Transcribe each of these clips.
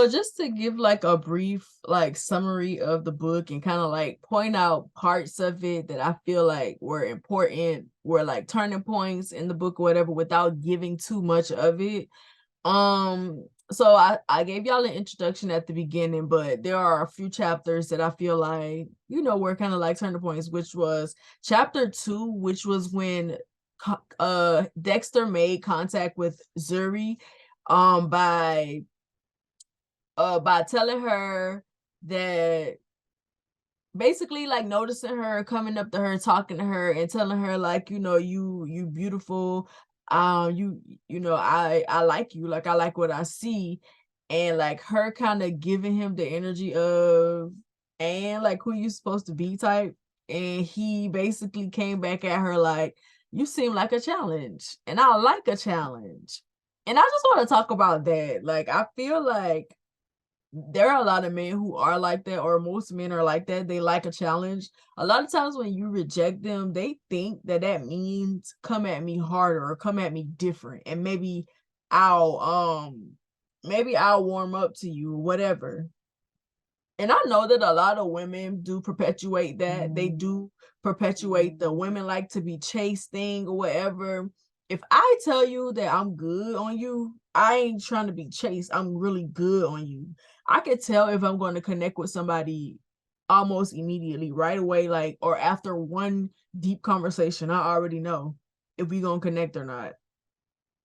So just to give like a brief like summary of the book and kind of like point out parts of it that I feel like were important, were like turning points in the book or whatever, without giving too much of it. So I gave y'all an introduction at the beginning, but there are a few chapters that I feel like, were kind of like turning points, which was chapter 2, which was when Dexter made contact with Zuri by telling her that, basically like noticing her, coming up to her, talking to her and telling her like, you beautiful, I like you, like I like what I see. And like her kind of giving him the energy of, and like, who you supposed to be type. And he basically came back at her like, you seem like a challenge and I like a challenge. And I just want to talk about that. Like I feel like there are a lot of men who are like that, or most men are like that. They like a challenge. A lot of times when you reject them, they think that that means come at me harder or come at me different, and I'll maybe I'll warm up to you, whatever. And I know that a lot of women do perpetuate that. They do perpetuate the women like to be chased thing or whatever. If I tell you that I'm good on you, I ain't trying to be chased. I'm really good on you. I can tell if I'm going to connect with somebody almost immediately, right away, like, or after one deep conversation. I already know if we gonna connect or not.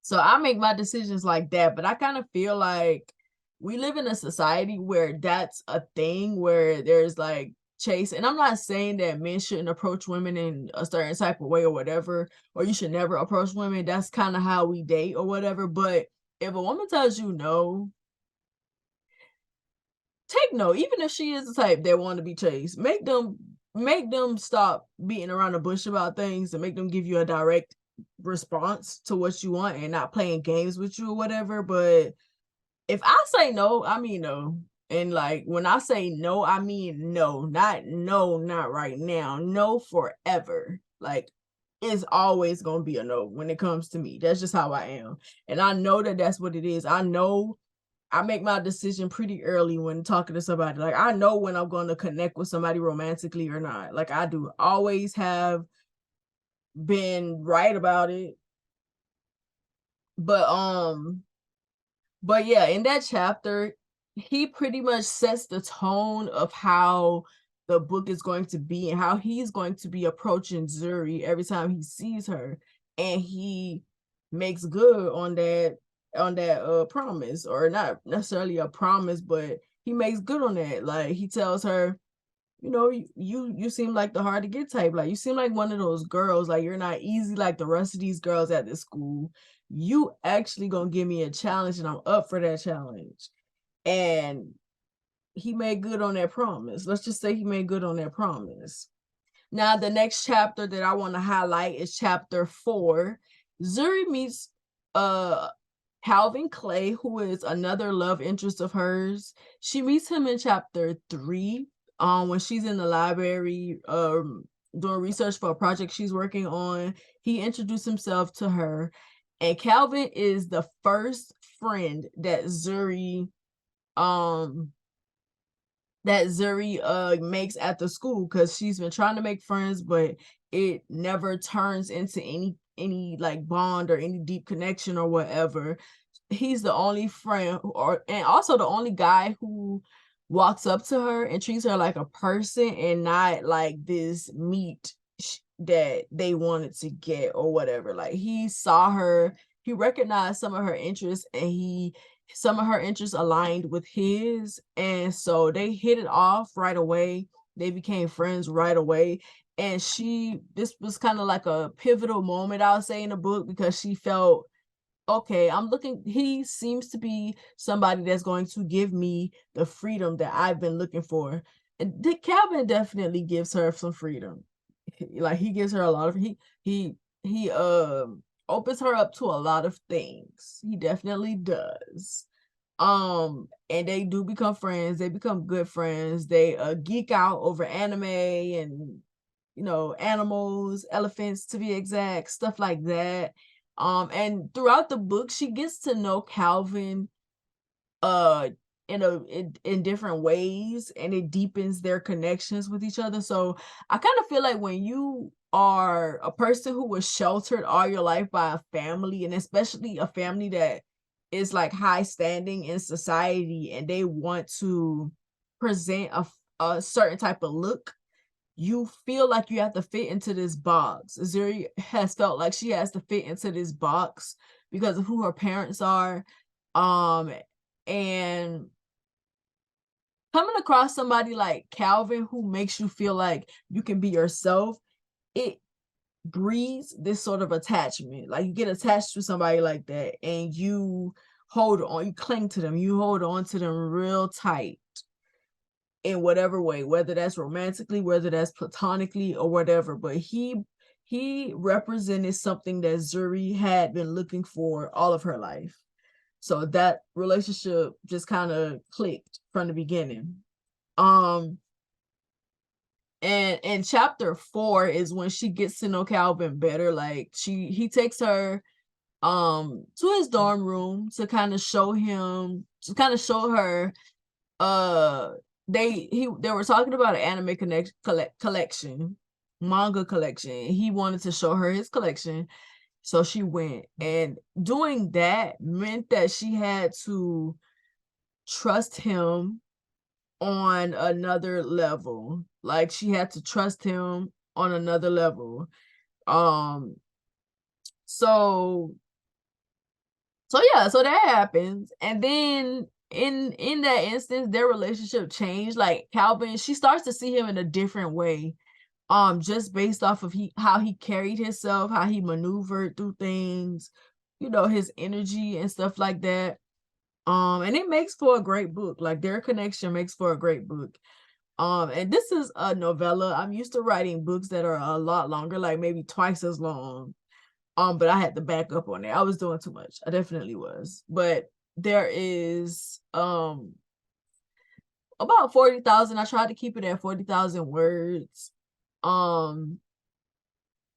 So I make my decisions like that, but I kind of feel like we live in a society where that's a thing, where there's like chase. And I'm not saying that men shouldn't approach women in a certain type of way or whatever, or you should never approach women. That's kind of how we date or whatever. But if a woman tells you no, take no. Even if she is the type that want to be chased, make them stop beating around the bush about things and make them give you a direct response to what you want and not playing games with you or whatever. But if I say no, I mean no. And like when I say no, I mean no, not right now, no forever. Like it's always gonna be a no when it comes to me. That's just how I am, and I know that that's what it is. I know I make my decision pretty early when talking to somebody. Like I know when I'm going to connect with somebody romantically or not. Like I do. Always have been right about it. But yeah, in that chapter, he pretty much sets the tone of how the book is going to be and how he's going to be approaching Zuri every time he sees her. And he makes good on that promise, or not necessarily a promise, but he makes good on that. Like he tells her, you seem like the hard to get type. Like you seem like one of those girls. Like you're not easy like the rest of these girls at this school. You actually gonna give me a challenge, and I'm up for that challenge. And he made good on that promise. Let's just say he made good on that promise. Now, the next chapter that I want to highlight is chapter 4. Zuri meets uh Calvin Clay, who is another love interest of hers. She meets him in chapter 3, when she's in the library doing research for a project she's working on. He introduced himself to her, and Calvin is the first friend um that Zuri makes at the school, because she's been trying to make friends, but it never turns into any like bond or any deep connection or whatever. He's the only friend and also the only guy who walks up to her and treats her like a person and not like this meat that they wanted to get or whatever. Like he saw her, he recognized some of her interests, and some of her interests aligned with his, and so they hit it off right away. They became friends right away. And this was kind of like a pivotal moment, I would say, in the book, because she felt, okay, he seems to be somebody that's going to give me the freedom that I've been looking for. And Dick Calvin definitely gives her some freedom. Like he gives her a lot of he opens her up to a lot of things. He definitely does. And they do become friends. They become good friends. They geek out over anime and animals, elephants to be exact, stuff like that. And throughout the book, she gets to know Calvin in different ways, and it deepens their connections with each other. So I kind of feel like when you are a person who was sheltered all your life by a family, and especially a family that is like high standing in society, and they want to present a certain type of look, you feel like you have to fit into this box. Zuri has felt like she has to fit into this box because of who her parents are. And coming across somebody like Calvin who makes you feel like you can be yourself, it breeds this sort of attachment. Like you get attached to somebody like that, and you hold on, you cling to them, you hold on to them real tight in whatever way, whether that's romantically, whether that's platonically, or whatever. But he represented something that Zuri had been looking for all of her life. So that relationship just kind of clicked from the beginning. And chapter 4 is when she gets to know Calvin better. Like he takes her to his dorm room to kind of show her they were talking about an anime collection, manga collection. He wanted to show her his collection. So she went, and doing that meant that she had to trust him on another level. Like she had to trust him on another level. Um so yeah, so that happens. And then in that instance, their relationship changed. Like Calvin, she starts to see him in a different way. Just based off of how he carried himself, how he maneuvered through things, his energy and stuff like that. And it makes for a great book. Like their connection makes for a great book. And this is a novella. I'm used to writing books that are a lot longer, like maybe twice as long. But I had to back up on it. I was doing too much. I definitely was. But there is about 40,000. I tried to keep it at 40,000 words. And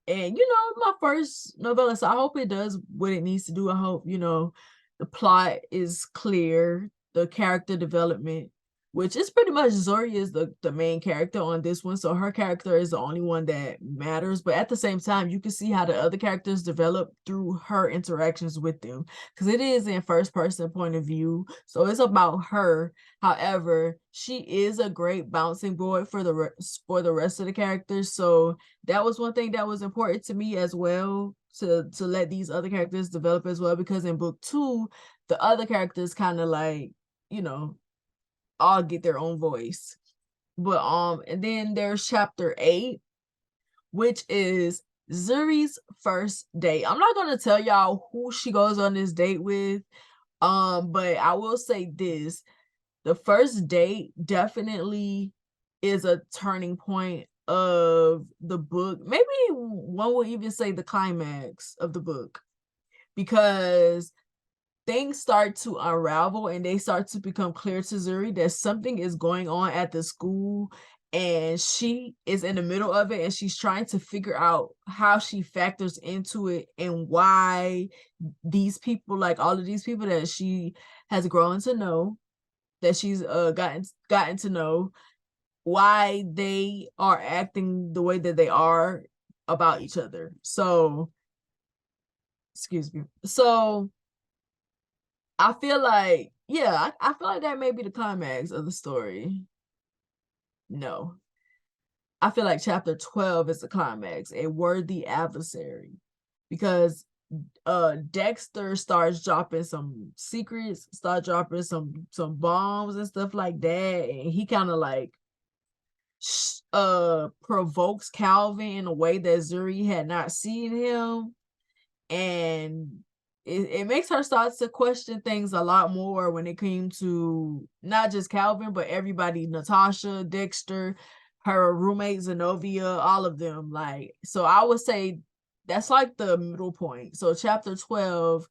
my first novella, so I hope it does what it needs to do. I hope, the plot is clear, the character development, which is pretty much Zuri is the main character on this one. So her character is the only one that matters. But at the same time, you can see how the other characters develop through her interactions with them. Because it is in first person point of view. So it's about her. However, she is a great bouncing board for the rest of the characters. So that was one thing that was important to me as well, to let these other characters develop as well, because in book 2 the other characters kind of like all get their own voice. But and then there's chapter 8, which is Zuri's first date. I'm not gonna tell y'all who she goes on this date with, but I will say this: the first date definitely is a turning point of the book. Maybe one will even say the climax of the book, because things start to unravel and they start to become clear to Zuri that something is going on at the school, and she is in the middle of it, and she's trying to figure out how she factors into it, and why these people, like all of these people that she has grown to know, that she's gotten to know, why they are acting the way that they are about each other. So, excuse me. So I feel like, yeah, I feel like that may be the climax of the story. No. I feel like chapter 12 is the climax, a worthy adversary. Because Dexter starts dropping some secrets, start dropping some bombs and stuff like that. And he kind of like provokes Calvin in a way that Zuri had not seen him, and it makes her start to question things a lot more when it came to not just Calvin but everybody, Natasha, Dexter, her roommate Zenobia, all of them. Like, so I would say that's like the middle point. So chapter 12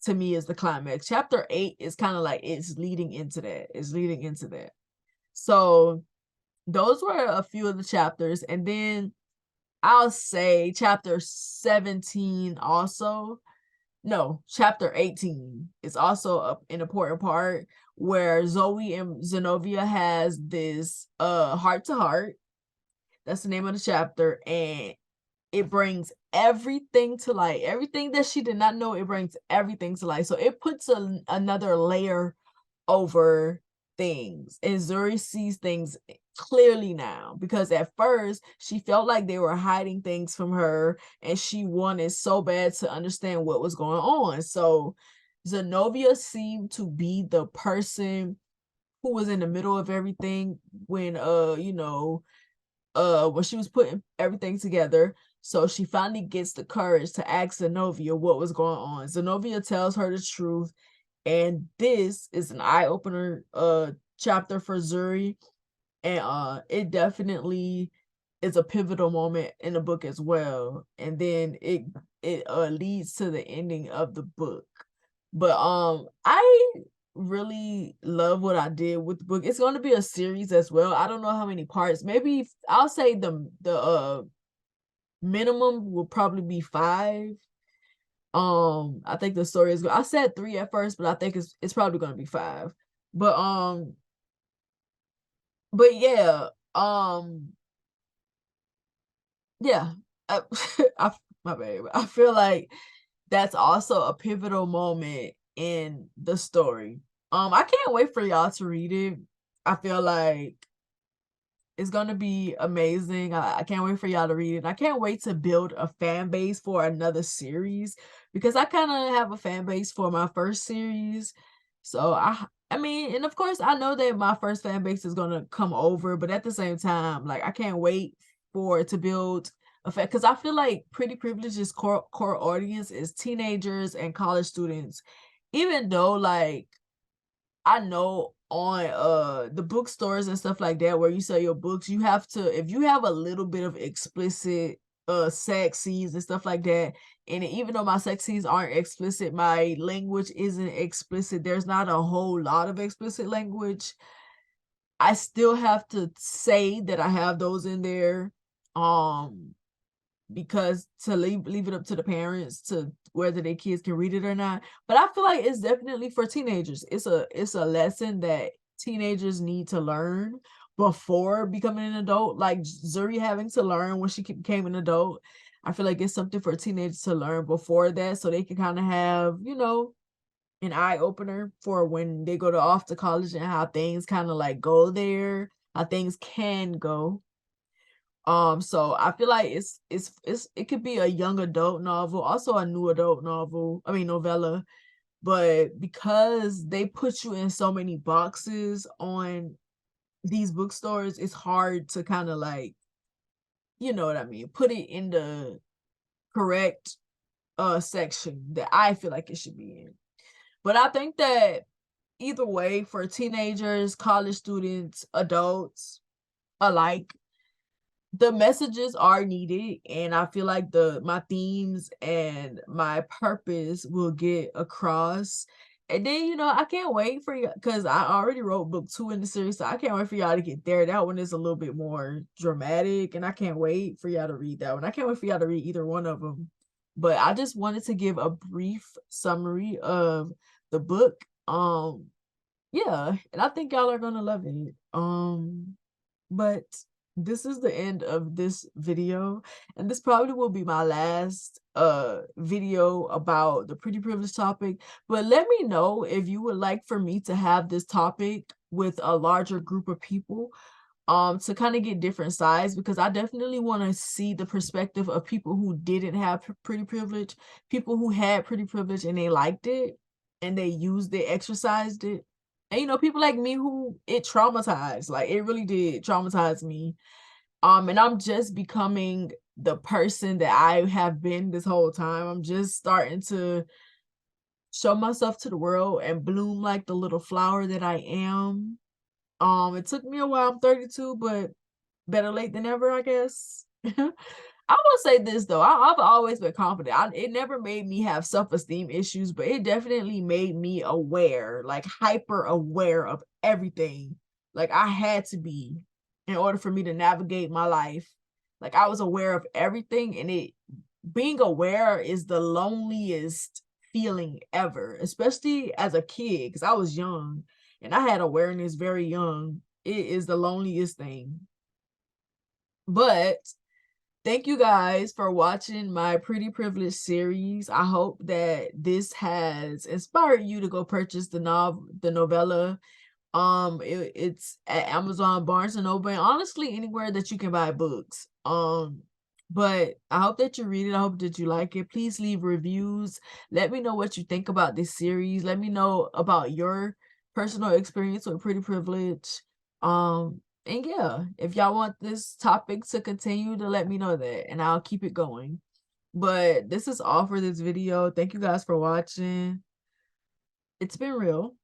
to me is the climax. Chapter 8 is kind of like it's leading into that. So those were a few of the chapters. And then I'll say chapter 17 also. no, chapter 18 is also an important part where Zoe and Zenobia has this heart to heart. That's the name of the chapter, and it brings everything to light. Everything that she did not know, it brings everything to light. So it puts another layer over things, and Zuri sees things clearly now, because at first she felt like they were hiding things from her and she wanted so bad to understand what was going on. So Zenobia seemed to be the person who was in the middle of everything when when she was putting everything together. So she finally gets the courage to ask Zenobia what was going on. Zenobia tells her the truth, and this is an eye-opener chapter for Zuri, and it definitely is a pivotal moment in the book as well. And then it leads to the ending of the book. But I really love what I did with the book. It's going to be a series as well. I don't know how many parts. Maybe I'll say the minimum will probably be 5. I think the story is. I said 3 at first, but I think it's probably going to be 5. But yeah, yeah. I, I my baby. I feel like that's also a pivotal moment in the story. I can't wait for y'all to read it. I feel like it's gonna be amazing. I can't wait for y'all to read it. I can't wait to build a fan base for another series, because I kind of have a fan base for my first series. So I mean, and of course I know that my first fan base is gonna come over, but at the same time, like I can't wait for it to build a fan, because I feel like Pretty Privilege's core audience is teenagers and college students. Even though like I know on the bookstores and stuff like that where you sell your books, you have to, if you have a little bit of explicit sex scenes and stuff like that, and even though my sex scenes aren't explicit, my language isn't explicit, there's not a whole lot of explicit language, I still have to say that I have those in there. Because to leave it up to the parents to whether their kids can read it or not. But I feel like it's definitely for teenagers. It's a lesson that teenagers need to learn before becoming an adult. Like Zuri having to learn when she became an adult. I feel like it's something for teenagers to learn before that, so they can kind of have, an eye opener for when they go off to college, and how things kind of like go there, how things can go. So I feel like it could be a young adult novel, also a new adult novel, I mean novella, but because they put you in so many boxes on these bookstores, it's hard to kind of like, you know what I mean, put it in the correct section that I feel like it should be in. But I think that either way, for teenagers, college students, adults alike, the messages are needed, and I feel like my themes and my purpose will get across. And then, I can't wait for you, because I already wrote book 2 in the series, so I can't wait for y'all to get there. That one is a little bit more dramatic, and I can't wait for y'all to read that one. I can't wait for y'all to read either one of them. But I just wanted to give a brief summary of the book. Yeah, and I think y'all are gonna love it. But this is the end of this video, and this probably will be my last video about the pretty privilege topic. But let me know if you would like for me to have this topic with a larger group of people, to kind of get different sides, because I definitely want to see the perspective of people who didn't have pretty privilege, people who had pretty privilege and they liked it and they used it, exercised it, and people like me who it traumatized. Like it really did traumatize me. And I'm just becoming the person that I have been this whole time. I'm just starting to show myself to the world and bloom like the little flower that I am. It took me a while. I'm 32, but better late than never, I guess. I will say this though, I've always been confident. It never made me have self-esteem issues, but it definitely made me aware, like hyper aware of everything. Like I had to be, in order for me to navigate my life. Like I was aware of everything, and being aware is the loneliest feeling ever, especially as a kid, because I was young and I had awareness very young. It is the loneliest thing. But thank you guys for watching my Pretty Privilege series. I hope that this has inspired you to go purchase the novella. It's at Amazon, Barnes and Noble, and honestly anywhere that you can buy books. But I hope that you read it. I hope that you like it. Please leave reviews. Let me know what you think about this series. Let me know about your personal experience with Pretty Privilege. And yeah, if y'all want this topic to continue, to let me know that, and I'll keep it going. But this is all for this video. Thank you guys for watching. It's been real.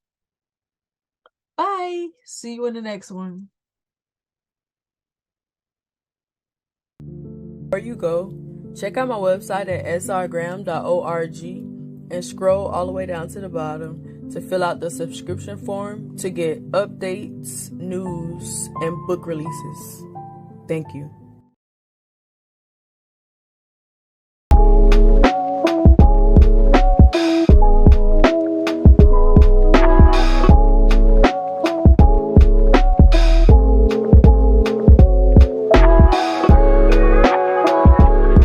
Bye. See you in the next one. Before you go, check out my website at srgram.org and scroll all the way down to the bottom to fill out the subscription form to get updates, news, and book releases. Thank you.